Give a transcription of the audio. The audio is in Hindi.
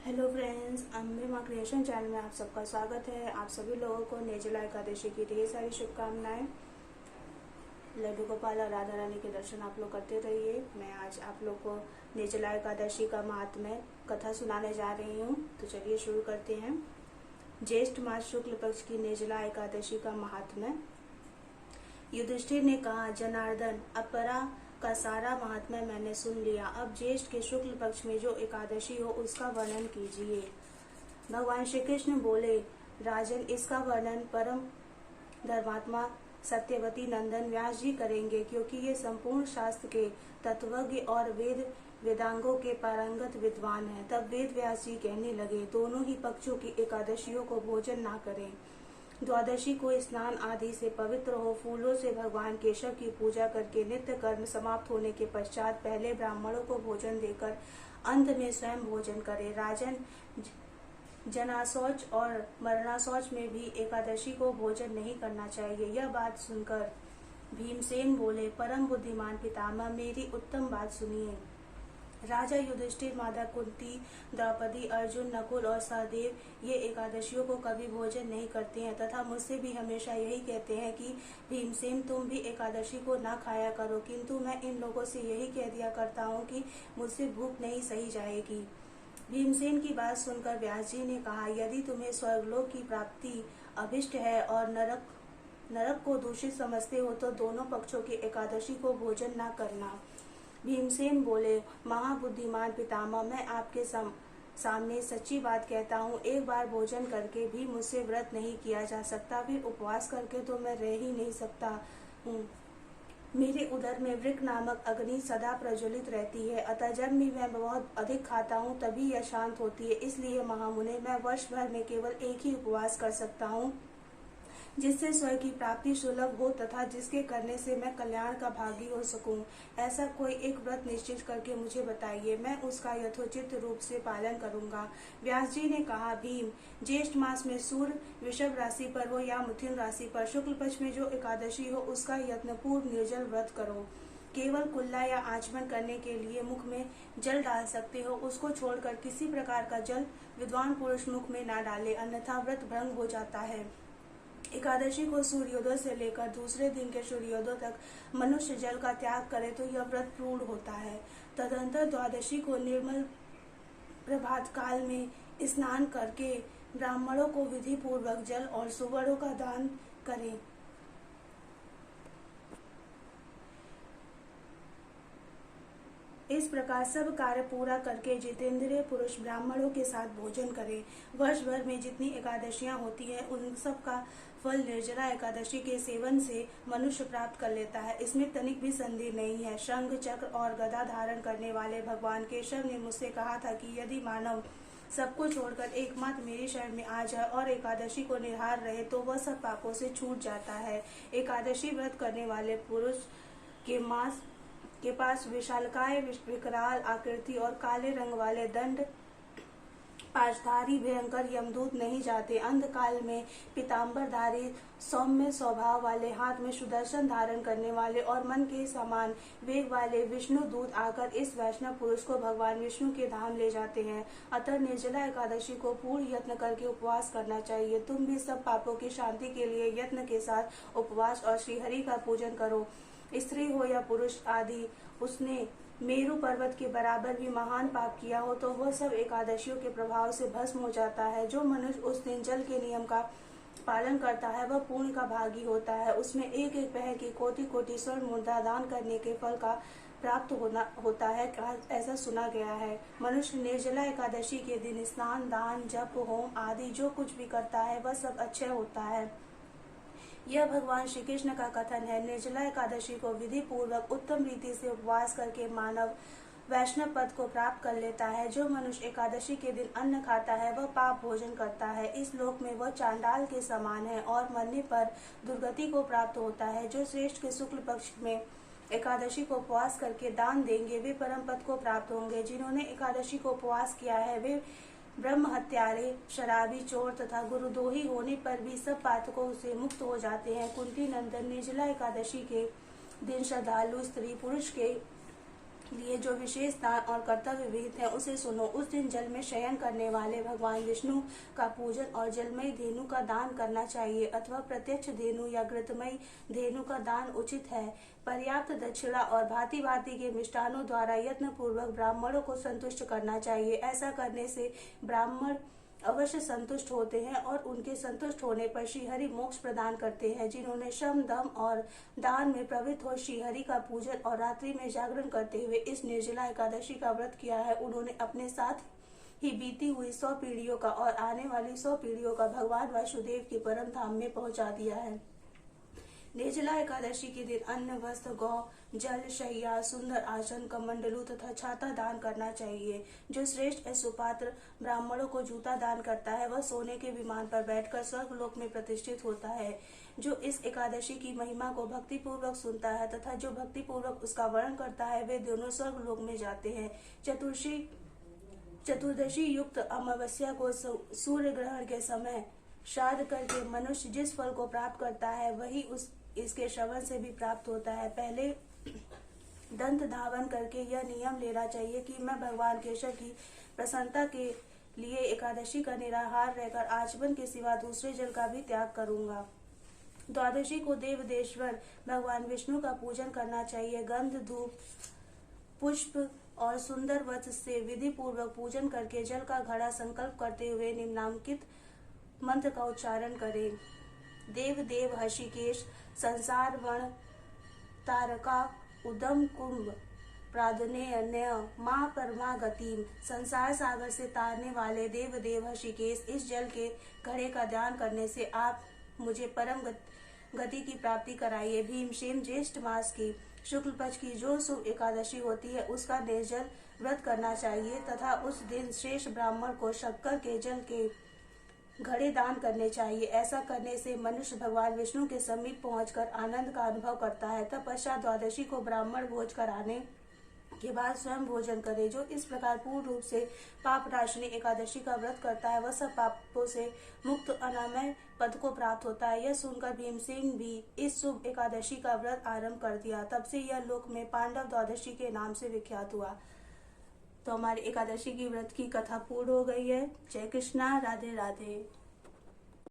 हेलो फ्रेंड्स, अम्बे माँ क्रिएशन चैनल में आप सबका स्वागत है। आप सभी लोगों को निर्जला एकादशी की ढेर सारी शुभकामनाएं। लड्डू गोपाल और राधा रानी के दर्शन आप लोग करते रहिए। मैं आज आप लोग को निर्जला एकादशी का महात्म्य कथा सुनाने जा रही हूँ। तो चलिए शुरू करते हैं। ज्येष्ठ मास शुक्ल पक्ष की निर्जला एकादशी का महात्म्य। युधिष्ठिर ने कहा, जनार्दन, अपरा का सारा महात्म्य मैंने सुन लिया। अब ज्येष्ठ के शुक्ल पक्ष में जो एकादशी हो उसका वर्णन कीजिए। भगवान श्री कृष्ण बोले, राजन, इसका वर्णन परम धर्मात्मा सत्यवती नंदन व्यास जी करेंगे, क्योंकि ये संपूर्ण शास्त्र के तत्वज्ञ और वेदांगों के पारंगत विद्वान हैं। तब वेद व्यास जी कहने लगे, दोनों ही पक्षों की एकादशियों को भोजन ना करें। द्वादशी को स्नान आदि से पवित्र हो, फूलों से भगवान केशव की पूजा करके नित्य कर्म समाप्त होने के पश्चात पहले ब्राह्मणों को भोजन देकर अंत में स्वयं भोजन करे। राजन, जनाशौच और मरणाशौच में भी एकादशी को भोजन नहीं करना चाहिए। यह बात सुनकर भीमसेन बोले, परम बुद्धिमान पितामह, मेरी उत्तम बात सुनिए। राजा युधिष्ठिर, माता कुंती, द्रौपदी, अर्जुन, नकुल और सहदेव ये एकादशियों को कभी भोजन नहीं करते हैं तथा मुझसे भी हमेशा यही कहते हैं कि भीमसेन, तुम भी एकादशी को ना खाया करो, किंतु मैं इन लोगों से यही कह दिया करता हूँ कि मुझसे भूख नहीं सही जाएगी। भीमसेन की बात सुनकर व्यास जी ने कहा, यदि तुम्हें स्वर्गलोक की प्राप्ति अभिष्ट है और नरक को दूषित समझते हो तो दोनों पक्षों की एकादशी को भोजन न करना। भीमसेन बोले, महाबुद्धिमान पितामह, मैं आपके सामने सच्ची बात कहता हूँ। एक बार भोजन करके भी मुझसे व्रत नहीं किया जा सकता, फिर उपवास करके तो मैं रह ही नहीं सकता हूँ। मेरे उदर में वृक नामक अग्नि सदा प्रज्वलित रहती है, अतः जब भी मैं बहुत अधिक खाता हूँ तभी यह शांत होती है। इसलिए महामुने, मैं वर्ष भर में केवल एक ही उपवास कर सकता हूँ, जिससे स्वर्ग की प्राप्ति सुलभ हो तथा जिसके करने से मैं कल्याण का भागी हो सकूं। ऐसा कोई एक व्रत निश्चित करके मुझे बताइए, मैं उसका यथोचित रूप से पालन करूंगा। व्यास जी ने कहा, भीम, ज्येष्ठ मास में सूर्य वृषभ राशि पर हो या मिथुन राशि पर शुक्ल पक्ष में जो एकादशी हो उसका यत्नपूर्व निर्जल व्रत करो। केवल कुल्ला या आचमन करने के लिए मुख में जल डाल सकते हो, उसको छोड़कर किसी प्रकार का जल विद्वान पुरुष मुख में ना डाले, अन्यथा व्रत भंग हो जाता है। एकादशी को सूर्योदय से लेकर दूसरे दिन के सूर्योदय तक मनुष्य जल का त्याग करे तो यह व्रत पूर्ण होता है। तदंतर द्वादशी को निर्मल प्रभात काल में स्नान करके ब्राह्मणों को विधि पूर्वक जल और सुवर्णों का दान करें। इस प्रकार सब कार्य पूरा करके जितेंद्रिय पुरुष ब्राह्मणों के साथ भोजन करे। वर्ष भर में जितनी एकादशियां होती हैं उन सब का फल निर्जला एकादशी के सेवन से मनुष्य प्राप्त कर लेता है। इसमें तनिक भी संदेह नहीं है। शंख, चक्र और गदा धारण करने वाले भगवान केशव ने मुझसे कहा था कि यदि मानव सबको छोड़कर एकमात्र मेरी शरण में आ जाए और एकादशी को निहार रहे तो वह सब पापों से छूट जाता है। एकादशी व्रत करने वाले पुरुष के पास विशालकाय, विकराल आकृति और काले रंग वाले दंड पाशधारी भयंकर यमदूत नहीं जाते। अंधकाल में पीताम्बरधारी, सौम्य स्वभाव वाले, हाथ में सुदर्शन धारण करने वाले और मन के समान वेग वाले विष्णु दूत आकर इस वैष्णव पुरुष को भगवान विष्णु के धाम ले जाते हैं। अतः निर्जला एकादशी को पूर्ण यत्न करके उपवास करना चाहिए। तुम भी सब पापों की शांति के लिए यत्न के साथ उपवास और श्रीहरि का पूजन करो। स्त्री हो या पुरुष आदि, उसने मेरु पर्वत के बराबर भी महान पाप किया हो तो वह सब एकादशियों के प्रभाव से भस्म हो जाता है। जो मनुष्य उस दिन जल के नियम का पालन करता है वह पुण्य का भागी होता है। उसमें एक एक पहर की कोटि कोटि स्वर्ण मुद्रा दान करने के फल का प्राप्त होता है, ऐसा सुना गया है। मनुष्य निर्जला एकादशी के दिन स्नान, दान, जप, होम आदि जो कुछ भी करता है वह सब अच्छा होता है। यह भगवान श्री कृष्ण का कथन है। निर्जला एकादशी को विधि पूर्वक उत्तम रीति से उपवास करके मानव वैष्णव पद को प्राप्त कर लेता है। जो मनुष्य एकादशी के दिन अन्न खाता है वह पाप भोजन करता है। इस लोक में वह चांडाल के समान है और मरने पर दुर्गति को प्राप्त होता है। जो श्रेष्ठ के शुक्ल पक्ष में एकादशी को उपवास करके दान देंगे वे परम पद को प्राप्त होंगे। जिन्होंने एकादशी को उपवास किया है वे ब्रह्म हत्यारे, शराबी, चोर तथा गुरुद्रोही होने पर भी सब पातकों से मुक्त हो जाते हैं। कुंती नंदन, निर्जला एकादशी के दिन श्रद्धालु स्त्री पुरुष के लिए जो विशेष दान और कर्तव्य विहित है उसे सुनो। उस दिन जल में शयन करने वाले भगवान विष्णु का पूजन और जलमयी धेनु का दान करना चाहिए अथवा प्रत्यक्ष धेनु या घृतमयी धेनु का दान उचित है। पर्याप्त दक्षिणा और भांति भांति के मिष्टानों द्वारा यत्न पूर्वक ब्राह्मणों को संतुष्ट करना चाहिए। ऐसा करने से ब्राह्मण अवश्य संतुष्ट होते हैं और उनके संतुष्ट होने पर श्रीहरि मोक्ष प्रदान करते हैं। जिन्होंने श्रम दम और दान में प्रवृत्त हो श्रीहरि का पूजन और रात्रि में जागरण करते हुए इस निर्जला एकादशी का व्रत किया है, उन्होंने अपने साथ ही बीती हुई 100 पीढ़ियों का और आने वाली 100 पीढ़ियों का भगवान वासुदेव के परम धाम में पहुंचा दिया है। निर्जला एकादशी के दिन अन्न, वस्त्र, गौ, जल, शैया, सुंदर आसन, कमंडलू तथा छाता दान करना चाहिए। जो श्रेष्ठ सुपात्र ब्राह्मणों को जूता दान करता है वह सोने के विमान पर बैठकर स्वर्गलोक में प्रतिष्ठित होता है। जो इस एकादशी की महिमा को भक्ति पूर्वक सुनता है तथा जो भक्ति पूर्वक उसका वर्णन करता है वे दोनों स्वर्गलोक में जाते हैं। चतुर्दशी युक्त अमावस्या को सूर्य ग्रहण के समय श्राद्ध करके मनुष्य जिस फल को प्राप्त करता है वही इसके श्रवण से भी प्राप्त होता है। पहले दंत धावन करके यह नियम लेना चाहिए कि मैं भगवान केशव की प्रसन्नता के लिए एकादशी का निराहार रहकर आचमन के सिवा दूसरे जल का भी त्याग करूंगा। द्वादशी को देवदेश्वर भगवान विष्णु का पूजन करना चाहिए। गंध, धूप, पुष्प और सुंदर वस्त्र से विधि पूर्वक पूजन करके जल का घड़ा संकल्प करते हुए निम्नांकित मंत्र का उच्चारण करें। देव देव हृषिकेश संसार वण तारका उदम कुंभ प्रादुनेय माँ परमा गतिम। संसार सागर से तारने वाले देव देव हृषिकेश, इस जल के घड़े का दान करने से आप मुझे परम गति की प्राप्ति कराइए। भीमसेन ज्येष्ठ मास की शुक्ल पक्ष की जो शुभ एकादशी होती है उसका निर्जल व्रत करना चाहिए तथा उस दिन शेष ब्राह्मण को शक्कर के जल के घड़े दान करने चाहिए। ऐसा करने से मनुष्य भगवान विष्णु के समीप पहुंचकर आनंद का अनुभव करता है। तत्पश्चात द्वादशी को ब्राह्मण भोज कराने के बाद स्वयं भोजन करे। जो इस प्रकार पूर्ण रूप से पाप नाशिनी एकादशी का व्रत करता है वह सब पापों से मुक्त अनामय पद को प्राप्त होता है। यह सुनकर भीमसेन भी इस शुभ एकादशी का व्रत आरंभ कर दिया। तब से यह लोक में पांडव द्वादशी के नाम से विख्यात हुआ। तो हमारी एकादशी की व्रत की कथा पूर्ण हो गई है। जय कृष्णा, राधे राधे।